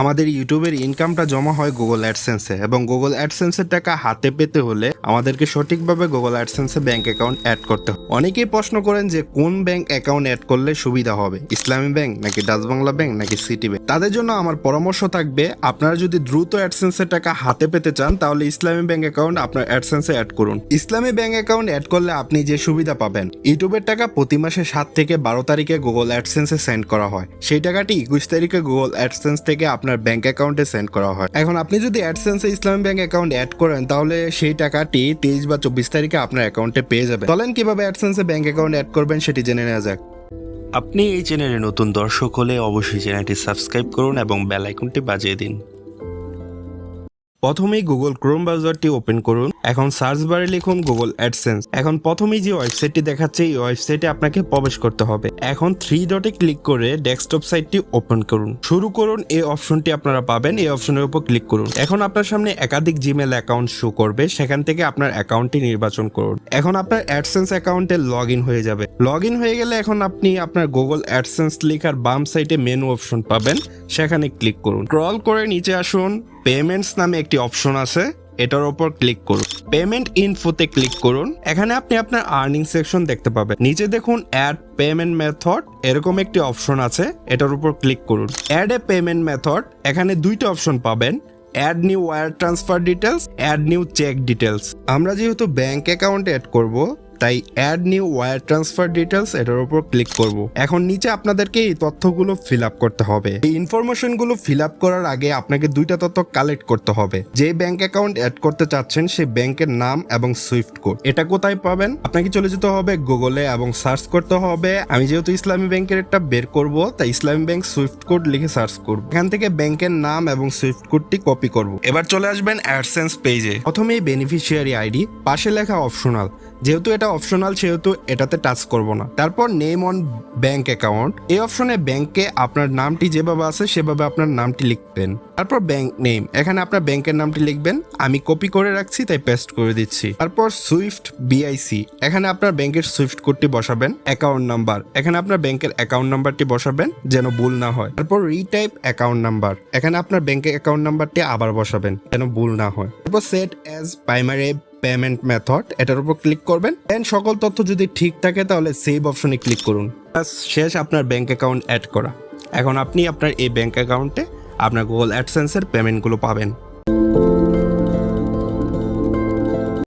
আমাদের ইউটিউবের ইনকামটা জমা হয় গুগল অ্যাডসেন্সে, এবং গুগল অ্যাডসেন্সের টাকা হাতে পেতে হলে আমাদেরকে সঠিকভাবে গুগল অ্যাডসেন্সে ব্যাংক অ্যাকাউন্ট অ্যাড করতে হবে। অনেকেই প্রশ্ন করেন যে কোন ব্যাংক অ্যাকাউন্ট অ্যাড করলে সুবিধা হবে, ইসলামী ব্যাংক নাকি ডাচ বাংলা ব্যাংক নাকি সিটি ব্যাংক। তাদের জন্য আমার পরামর্শ থাকবে, আপনারা যদি দ্রুত অ্যাডসেন্সের টাকা হাতে পেতে চান তাহলে ইসলামী ব্যাংক অ্যাকাউন্ট আপনার অ্যাডসেন্সে অ্যাড করুন। ইসলামী ব্যাংক অ্যাকাউন্ট অ্যাড করলে আপনি যে সুবিধা পাবেন, ইউটিউবের টাকা প্রতি মাসে 7 থেকে 12 তারিখে গুগল অ্যাডসেন্সে সেন্ড করা হয়। সেই টাকাটি 21 তারিখে গুগল অ্যাডসেন্স থেকে আপনার ব্যাংক অ্যাকাউন্টে সেন্ড করা হয়। এখন আপনি যদি অ্যাডসেন্সে ইসলামী ব্যাংক অ্যাকাউন্ট অ্যাড করেন তাহলে সেই টাকাটি 23 বা 24 তারিখে আপনার অ্যাকাউন্টে পেয়ে যাবেন। চলেন কিভাবে অ্যাডসেন্সে ব্যাংক অ্যাকাউন্ট অ্যাড করবেন সেটি জেনে নেওয়া যাক। আপনি এই চ্যানেলে নতুন দর্শক হলে অবশ্যই চ্যানেলটি সাবস্ক্রাইব করুন এবং বেল আইকনটি বাজিয়ে দিন। প্রথমেই গুগল ক্রোম ব্রাউজারটি ওপেন করুন। এখন সার্চ বারে লিখুন গুগল অ্যাডসেন্স। এখন প্রথমেই যে ওয়েবসাইটটি দেখাচ্ছে এই ওয়েবসাইটে আপনাকে প্রবেশ করতে হবে। এখন 3 ডটে ক্লিক করে ডেস্কটপ সাইটটি ওপেন করুন। শুরু করুন এই অপশনটি আপনারা পাবেন, এই অপশনের উপর ক্লিক করুন। এখন আপনার সামনে একাধিক জিমেল অ্যাকাউন্ট শো করবে, সেখান থেকে আপনার অ্যাকাউন্টটি নির্বাচন করুন। এখন আপনার অ্যাডসেন্স অ্যাকাউন্টে লগ ইন হয়ে যাবে। লগ ইন হয়ে গেলে এখন আপনি আপনার গুগল অ্যাডসেন্স লেখার বাম সাইডে মেনু অপশন পাবেন, সেখানে ক্লিক করুন। স্ক্রল করে নিচে আসুন, পেমেন্টস নামে একটি অপশন আছে, এটার উপর ক্লিক করুন। পেমেন্ট ইনফোতে ক্লিক করুন। এখানে আপনি আপনার আর্নিং সেকশন দেখতে পাবেন। নিচে দেখুন অ্যাড পেমেন্ট মেথড, এরকম একটি অপশন আছে, এটার উপর ক্লিক করুন। অ্যাড এ পেমেন্ট মেথড, এখানে দুইটা অপশন পাবেন, add new wire transfer details, add new cheque details. আমরা যেহেতু ব্যাংক অ্যাকাউন্ট অ্যাড করব, তাই add new wire transfer details এটার উপর ক্লিক করব। এখন নিচে আপনাদেরকে এই তথ্যগুলো ফিল আপ করতে হবে। এই ইনফরমেশনগুলো ফিল আপ করার আগে আপনাকে দুইটা তথ্য কালেক্ট করতে হবে। যে ব্যাংক অ্যাকাউন্ট অ্যাড করতে চাচ্ছেন সেই ব্যাংকের নাম এবং সুইফট কোড। এটা কোথায় পাবেন? আপনাকে চলে যেতে হবে গুগলে এবং সার্চ করতে হবে। আমি যেহেতু ইসলামী ব্যাংকের একটা বের করব, তাই ইসলামী ব্যাংক সুইফট কোড লিখে সার্চ করব। এখান থেকে ব্যাংকের নাম এবং সুইফট কোডটি কপি করব। এবার চলে আসবেন অ্যাডসেন্স পেজে। প্রথমেই বেনিফিশিয়ারি আইডি, পাশে লেখা অপশনাল। যেহেতু এটা অপশনাল সেহেতু এটাতে টাচ করব না। তারপর নেম অন ব্যাংক অ্যাকাউন্ট, এই অপশনে ব্যাংকে আপনার নামটি যেভাবে আছে সেভাবে আপনার নামটি লিখবেন। তারপর ব্যাংক নেম, এখানে আপনার ব্যাংকের নামটি লিখবেন। আমি কপি করে রাখছি তাই পেস্ট করে দিচ্ছি। তারপর সুইফট বিআইসি, এখানে আপনার ব্যাংকের সুইফট কোডটি বসাবেন। অ্যাকাউন্ট নাম্বার, এখানে আপনার ব্যাংকের অ্যাকাউন্ট নাম্বারটি বসাবেন যেন ভুল না হয়। তারপর রিটাইপ অ্যাকাউন্ট নাম্বার, এখানে আপনার ব্যাংকের অ্যাকাউন্ট নাম্বারটি আবার বসাবেন যেন ভুল না হয়। তারপর set as primary payment method, এটার উপর ক্লিক করবেন। দেন সকল তথ্য যদি ঠিক থাকে তাহলে সেভ অপশনে ক্লিক করুন। শেষ আপনার ব্যাংক অ্যাকাউন্ট অ্যাড করা। এখন আপনি আপনার এই ব্যাংক অ্যাকাউন্টে আপনার গুগল অ্যাডসেন্সের পেমেন্টগুলো পাবেন।